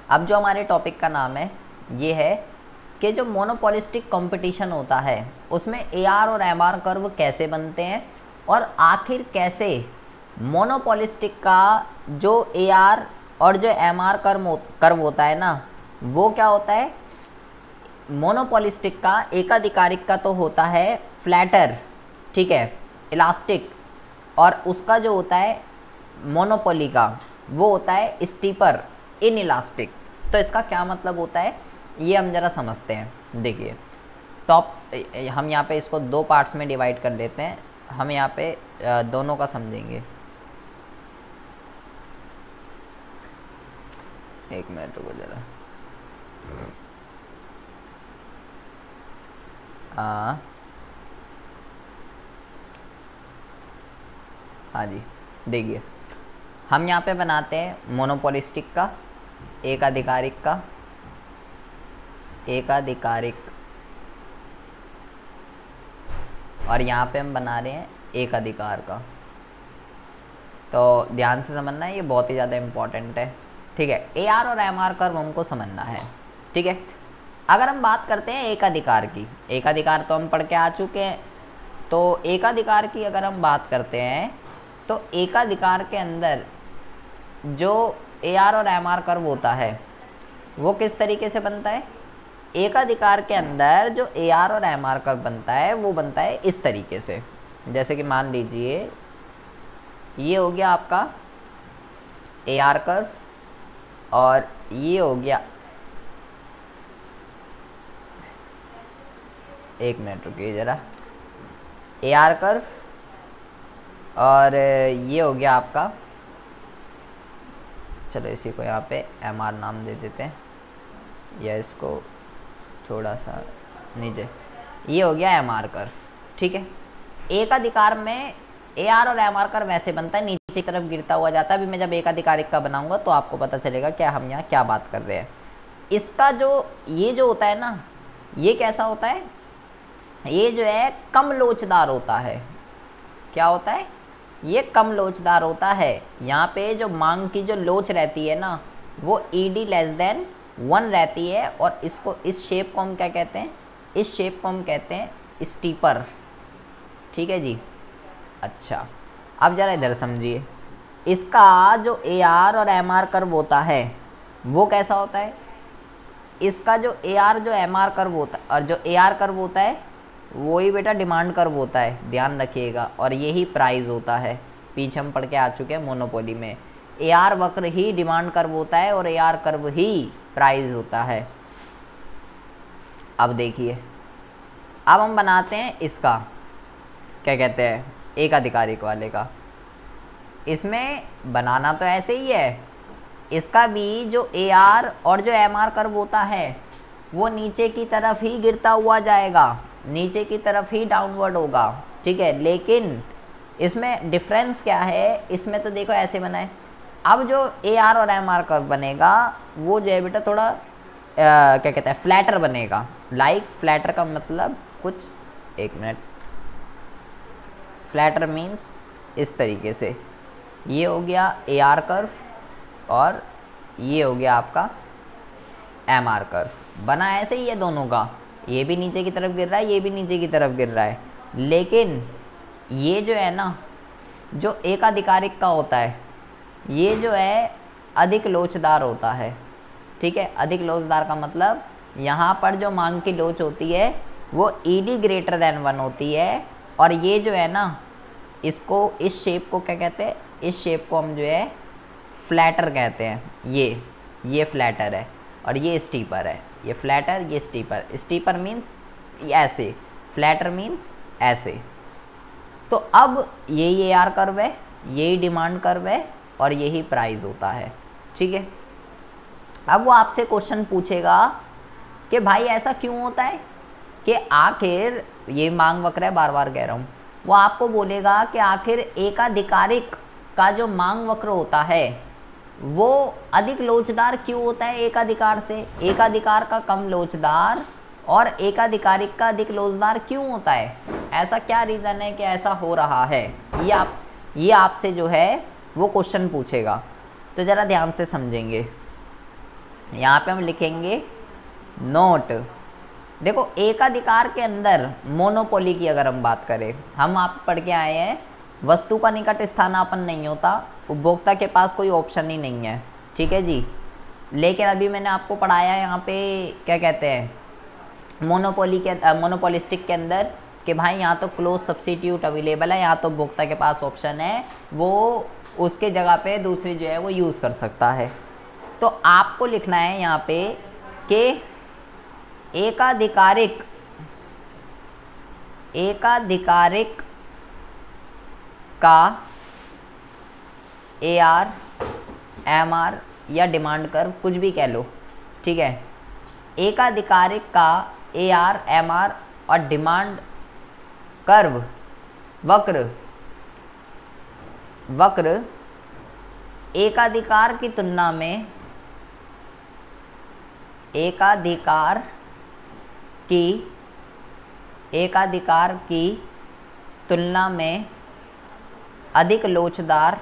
अब जो हमारे टॉपिक का नाम है ये है कि जो मोनोपोलिस्टिक कंपटीशन होता है उसमें एआर और एमआर कर्व कैसे बनते हैं और आखिर कैसे मोनोपोलिस्टिक का जो एआर और जो एमआर कर्व होता है ना वो क्या होता है। मोनोपोलिस्टिक का एकाधिकारिक का तो होता है फ्लैटर, ठीक है, इलास्टिक, और उसका जो होता है मोनोपोली का वो होता है स्टीपर, इन इलास्टिक। तो इसका क्या मतलब होता है ये हम ज़रा समझते हैं। देखिए हम यहाँ पे इसको दो पार्ट्स में डिवाइड कर लेते हैं, हम यहाँ पे दोनों का समझेंगे। एक मिनट रुको ज़रा। हाँ जी, देखिए हम यहाँ पे बनाते हैं मोनोपोलिस्टिक का, एकाधिकारिक का, एकाधिकारिक, और यहाँ पे हम बना रहे हैं एकाधिकार का। तो ध्यान से समझना है, ये बहुत ही ज़्यादा इम्पॉर्टेंट है, ठीक है। एआर और एमआर कर्व हमको समझना है, ठीक है। अगर हम बात करते हैं एकाधिकार की, एकाधिकार तो हम पढ़ के आ चुके हैं। तो एकाधिकार की अगर हम बात करते हैं तो एकाधिकार के अंदर जो एआर और एमआर कर्व होता है वो किस तरीके से बनता है। एकाधिकार के अंदर जो एआर और एमआर कर्व बनता है वो बनता है इस तरीके से। जैसे कि मान लीजिए ये हो गया आपका एआर कर्व और ये हो गया, एक मिनट रुकिए ज़रा, एआर कर्व और ये हो गया आपका, चलो इसी को यहाँ पे एमआर नाम दे देते हैं या इसको थोड़ा सा नीचे, ये हो गया एमआर कर्व, ठीक है। एकाधिकार में एआर और एमआर कर्व वैसे बनता है, नीचे की तरफ गिरता हुआ जाता है। अभी मैं जब एकाधिकारिक का बनाऊंगा तो आपको पता चलेगा क्या हम यहाँ क्या बात कर रहे हैं। इसका जो ये जो होता है ना ये कैसा होता है, ये जो है कम लोचदार होता है। क्या होता है, ये कम लोचदार होता है। यहाँ पे जो मांग की जो लोच रहती है ना वो ED < 1 रहती है, और इसको इस शेप को हम क्या कहते हैं, इस शेप को हम कहते हैं स्टीपर, ठीक है जी। अच्छा अब ज़रा इधर समझिए, इसका जो AR और MR कर्व होता है वो कैसा होता है। इसका जो AR जो MR कर्व होता है और जो AR कर्व होता है वही बेटा डिमांड कर्व होता है, ध्यान रखिएगा, और यही प्राइस होता है। पीछे हम पढ़ के आ चुके हैं मोनोपोली में AR वक्र ही डिमांड कर्व होता है और AR कर्व ही प्राइस होता है। अब देखिए अब हम बनाते हैं इसका क्या कहते हैं एकाधिकारिक वाले का। इसमें बनाना तो ऐसे ही है, इसका भी जो AR और जो MR कर्व होता है वो नीचे की तरफ ही गिरता हुआ जाएगा, नीचे की तरफ ही डाउनवर्ड होगा, ठीक है। लेकिन इसमें डिफरेंस क्या है, इसमें तो देखो ऐसे बना है। अब जो AR और MR कर्व बनेगा वो जो है बेटा थोड़ा क्या कहते हैं फ्लैटर बनेगा। लाइक फ्लैटर का मतलब कुछ, एक मिनट, फ्लैटर मीन्स इस तरीके से, ये हो गया AR कर्व और ये हो गया आपका MR कर्व। बना ऐसे ही है दोनों का, ये भी नीचे की तरफ गिर रहा है, ये भी नीचे की तरफ गिर रहा है। लेकिन ये जो है ना जो एकाधिकारिक का होता है ये जो है अधिक लोचदार होता है, ठीक है। अधिक लोचदार का मतलब यहाँ पर जो मांग की लोच होती है वो ED < 1 होती है, और ये जो है ना इसको, इस शेप को क्या कहते हैं, इस शेप को हम जो है फ्लैटर कहते हैं। ये फ्लैटर है और ये स्टीपर है, ये फ्लैटर ये स्टीपर। स्टीपर मीन्स ऐसे, फ्लैटर मीन्स ऐसे। तो अब यही AR कर्व है, यही डिमांड कर्व है और यही प्राइस होता है, ठीक है। अब वो आपसे क्वेश्चन पूछेगा कि भाई ऐसा क्यों होता है कि आखिर, ये मांग वक्र है बार बार कह रहा हूँ, वो आपको बोलेगा कि आखिर एकाधिकारिक का जो मांग वक्र होता है वो अधिक लोचदार क्यों होता है एकाधिकार से। एकाधिकार का कम लोचदार और एकाधिकारिक का अधिक लोचदार क्यों होता है, ऐसा क्या रीज़न है कि ऐसा हो रहा है, ये आपसे जो है वो क्वेश्चन पूछेगा। तो ज़रा ध्यान से समझेंगे। यहाँ पे हम लिखेंगे नोट। देखो एकाधिकार के अंदर मोनोपोली की अगर हम बात करें, हम आप पढ़ के आए हैं वस्तु का निकट स्थानापन्न नहीं होता, उपभोक्ता के पास कोई ऑप्शन ही नहीं है, ठीक है जी। लेकिन अभी मैंने आपको पढ़ाया यहाँ पे क्या कहते हैं मोनोपोलिस्टिक के अंदर कि भाई यहाँ तो क्लोज सब्स्टिट्यूट अवेलेबल है, यहाँ तो उपभोक्ता के पास ऑप्शन है, वो उसके जगह पे दूसरी जो है वो यूज़ कर सकता है। तो आपको लिखना है यहाँ पे कि एकाधिकारिक का AR MR या डिमांड कर्व कुछ भी कह लो, ठीक है। एकाधिकारिक का AR MR और डिमांड कर्व वक्र एकाधिकार की तुलना में एकाधिकार की तुलना में अधिक लोचदार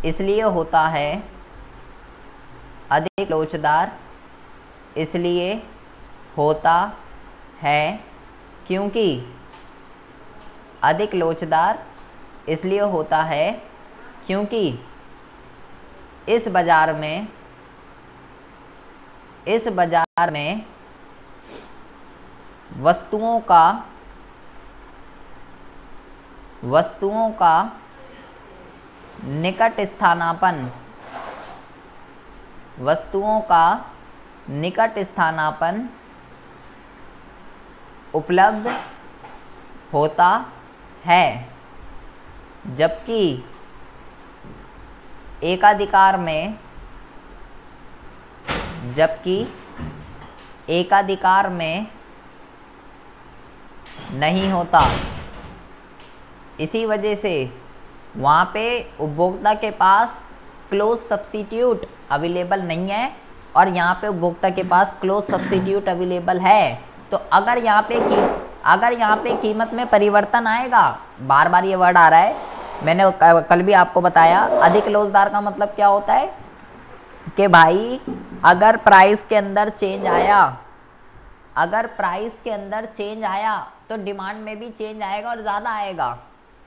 इसलिए होता है, अधिक लोचदार इसलिए होता है क्योंकि अधिक लोचदार इसलिए होता है क्योंकि इस बाजार में वस्तुओं का निकट स्थानापन्न उपलब्ध होता है, जबकि एकाधिकार में नहीं होता। इसी वजह से वहाँ पे उपभोक्ता के पास क्लोज सब्स्टिट्यूट अवेलेबल नहीं है और यहाँ पे उपभोक्ता के पास क्लोज सब्स्टिट्यूट अवेलेबल है। तो अगर यहाँ पे कीमत में परिवर्तन आएगा, बार बार ये वर्ड आ रहा है, मैंने कल भी आपको बताया, अधिक लोचदार का मतलब क्या होता है कि भाई अगर प्राइस के अंदर चेंज आया तो डिमांड में भी चेंज आएगा और ज़्यादा आएगा,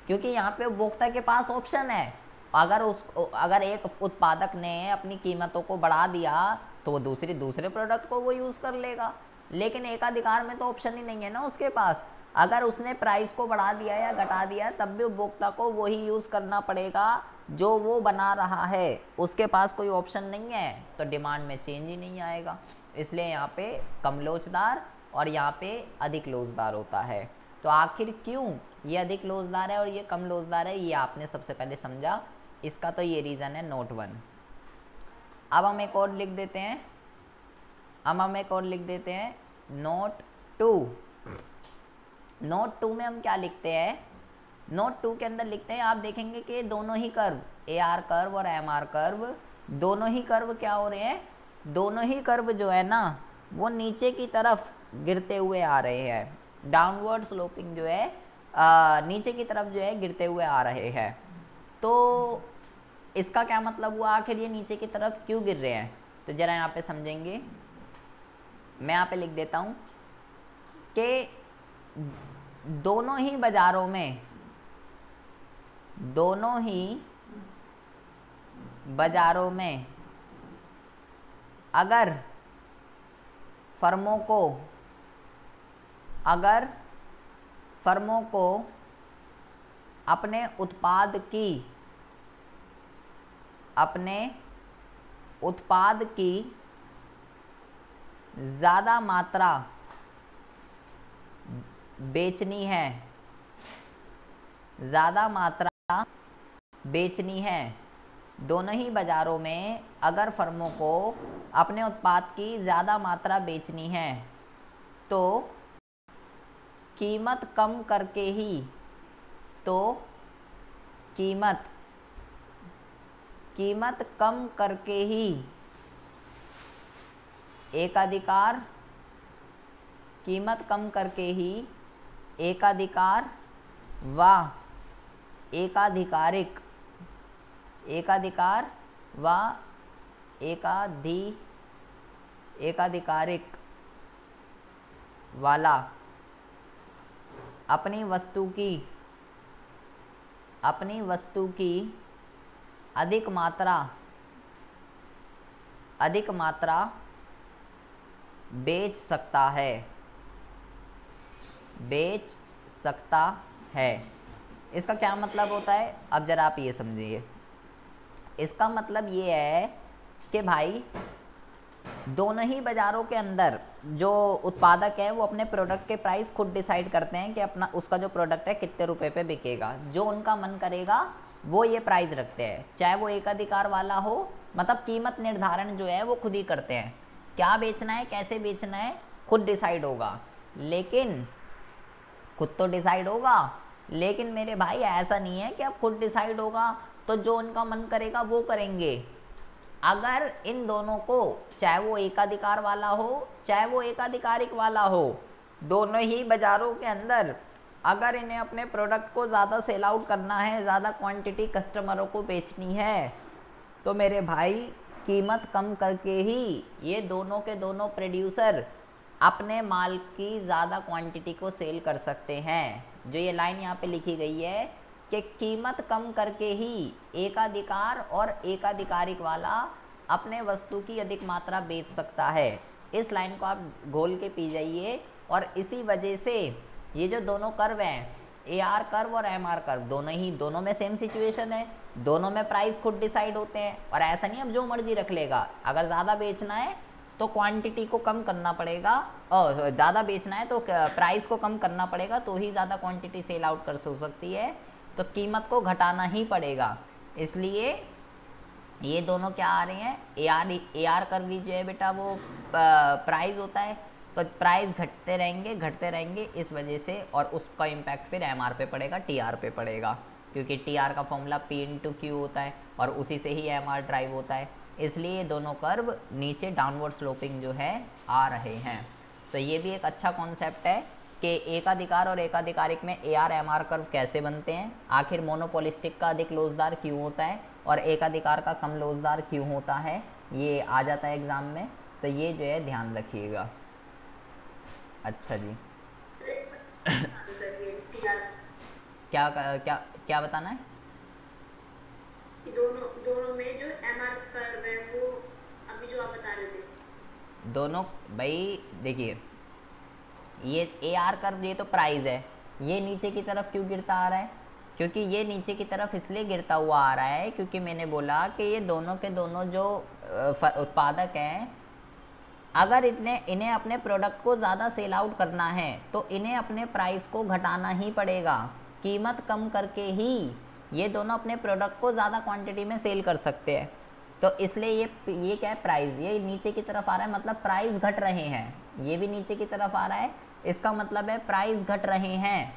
क्योंकि यहाँ पे उपभोक्ता के पास ऑप्शन है। अगर एक उत्पादक ने अपनी कीमतों को बढ़ा दिया तो वो दूसरे प्रोडक्ट को वो यूज़ कर लेगा, लेकिन एकाधिकार में तो ऑप्शन ही नहीं है ना उसके पास। अगर उसने प्राइस को बढ़ा दिया या घटा दिया तब भी उपभोक्ता को वही यूज़ करना पड़ेगा जो वो बना रहा है, उसके पास कोई ऑप्शन नहीं है, तो डिमांड में चेंज ही नहीं आएगा। इसलिए यहाँ पे कम लोचदार और यहाँ पे अधिक लोचदार होता है। तो आखिर क्यों ये अधिक लोचदार है और ये कम लोचदार है, ये आपने सबसे पहले समझा। इसका तो ये रीज़न है नोट 1। अब हम एक और लिख देते हैं, नोट 2। नोट 2 में हम क्या लिखते हैं, नोट 2 के अंदर लिखते हैं, आप देखेंगे कि दोनों ही कर्व AR कर्व और MR कर्व, दोनों ही कर्व क्या हो रहे हैं, दोनों ही कर्व जो है ना वो नीचे की तरफ गिरते हुए आ रहे हैं। डाउनवर्ड स्लोपिंग जो है नीचे की तरफ जो है गिरते हुए आ रहे हैं। तो इसका क्या मतलब हुआ, आखिर ये नीचे की तरफ क्यों गिर रहे हैं, तो ज़रा यहाँ पे समझेंगे। मैं यहाँ पे लिख देता हूँ कि दोनों ही बाजारों में अगर फर्मों को अपने उत्पाद की ज़्यादा मात्रा बेचनी है, दोनों ही बाज़ारों में अगर फर्मों को अपने उत्पाद की ज़्यादा मात्रा बेचनी है तो कीमत कम करके ही एकाधिकार व एकाधिकारिक एकाधिकार व एकाधिकारिक वाला अपनी वस्तु की अधिक मात्रा बेच सकता है। इसका क्या मतलब होता है, अब जरा आप ये समझिए। इसका मतलब ये है कि भाई दोनों ही बाज़ारों के अंदर जो उत्पादक है वो अपने प्रोडक्ट के प्राइस खुद डिसाइड करते हैं कि अपना उसका जो प्रोडक्ट है कितने रुपए पे बिकेगा। जो उनका मन करेगा वो ये प्राइस रखते हैं, चाहे वो एकाधिकार वाला हो, मतलब कीमत निर्धारण जो है वो खुद ही करते हैं। क्या बेचना है, कैसे बेचना है, खुद डिसाइड होगा। लेकिन खुद तो डिसाइड होगा, लेकिन मेरे भाई ऐसा नहीं है कि अब खुद डिसाइड होगा तो जो उनका मन करेगा वो करेंगे। अगर इन दोनों को, चाहे वो एकाधिकार वाला हो चाहे वो एकाधिकारिक वाला हो, दोनों ही बाज़ारों के अंदर अगर इन्हें अपने प्रोडक्ट को ज़्यादा सेल आउट करना है, ज़्यादा क्वांटिटी कस्टमरों को बेचनी है, तो मेरे भाई कीमत कम करके ही ये दोनों के दोनों प्रोड्यूसर अपने माल की ज़्यादा क्वांटिटी को सेल कर सकते हैं। जो ये लाइन यहाँ पे लिखी गई है कि कीमत कम करके ही एकाधिकार और एकाधिकारिक वाला अपने वस्तु की अधिक मात्रा बेच सकता है। इस लाइन को आप घोल के पी जाइए। और इसी वजह से ये जो दोनों कर्व हैं, AR कर्व और MR कर्व, दोनों में सेम सिचुएशन है, दोनों में प्राइस खुद डिसाइड होते हैं। और ऐसा नहीं अब जो मर्जी रख लेगा, अगर ज़्यादा बेचना है तो क्वांटिटी को कम करना पड़ेगा, और ज़्यादा बेचना है तो प्राइस को कम करना पड़ेगा, तो ही ज़्यादा क्वांटिटी सेल आउट कर सकती है, तो कीमत को घटाना ही पड़ेगा। इसलिए ये दोनों क्या आ रहे हैं, AR कर्व भी जो है बेटा वो प्राइस होता है, तो प्राइस घटते रहेंगे इस वजह से, और उसका इम्पैक्ट फिर MR पे पड़ेगा, TR पे पड़ेगा, क्योंकि TR का फॉर्मूला P/Q होता है और उसी से ही MR ड्राइव होता है। इसलिए ये दोनों कर्व नीचे डाउनवर्ड स्लोपिंग जो है आ रहे हैं। तो ये भी एक अच्छा कॉन्सेप्ट है कि एकाधिकार और एकाधिकारिक में AR MR कर्व कैसे बनते हैं, आखिर मोनोपोलिस्टिक का अधिक लोचदार क्यों होता है और एकाधिकार का कम लोचदार क्यों होता है, ये आ जाता है एग्ज़ाम में। तो ये जो है ध्यान रखिएगा। अच्छा जी क्या क्या क्या बताना है? कि दोनों में जो MR कर्व है वो अभी जो आप बता रहे थे, दोनों भाई देखिए, ये AR कर्व ये तो प्राइस है, ये नीचे की तरफ क्यों गिरता आ रहा है? क्योंकि ये नीचे की तरफ इसलिए गिरता हुआ आ रहा है क्योंकि मैंने बोला कि ये दोनों के दोनों जो उत्पादक हैं, अगर इन्हें अपने प्रोडक्ट को ज़्यादा सेल आउट करना है तो इन्हें अपने प्राइस को घटाना ही पड़ेगा। कीमत कम करके ही ये दोनों अपने प्रोडक्ट को ज़्यादा क्वांटिटी में सेल कर सकते हैं। तो इसलिए ये क्या है, प्राइस, ये नीचे की तरफ आ रहा है, मतलब प्राइस घट रहे हैं। ये भी नीचे की तरफ आ रहा है, इसका मतलब है प्राइस घट रहे हैं।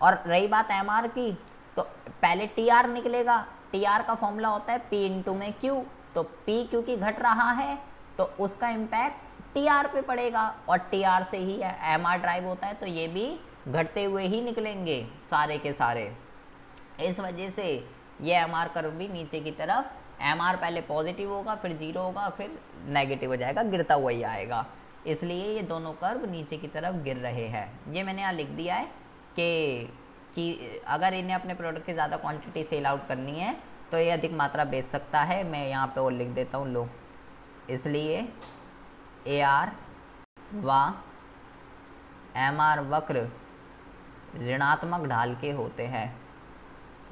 और रही बात MR की, तो पहले TR निकलेगा। TR का फॉर्मूला होता है P/Q, तो P क्योंकि घट रहा है तो उसका इम्पैक्ट TR पे पड़ेगा, और TR से ही MR ड्राइव होता है, तो ये भी घटते हुए ही निकलेंगे सारे के सारे। इस वजह से ये MR कर्व भी नीचे की तरफ, MR पहले पॉजिटिव होगा, फिर 0 होगा, फिर नेगेटिव हो जाएगा, गिरता हुआ ही आएगा। इसलिए ये दोनों कर्व नीचे की तरफ गिर रहे हैं। ये मैंने यहाँ लिख दिया है कि अगर इन्हें अपने प्रोडक्ट की ज़्यादा क्वांटिटी सेल आउट करनी है तो ये अधिक मात्रा बेच सकता है। मैं यहाँ पे और लिख देता हूँ, लो, इसलिए AR व MR वक्र ऋणात्मक ढाल के होते हैं,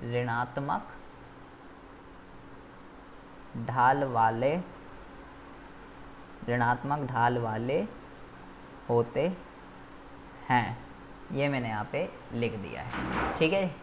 ऋणात्मक ढाल वाले होते हैं। ये मैंने यहाँ पे लिख दिया है, ठीक है।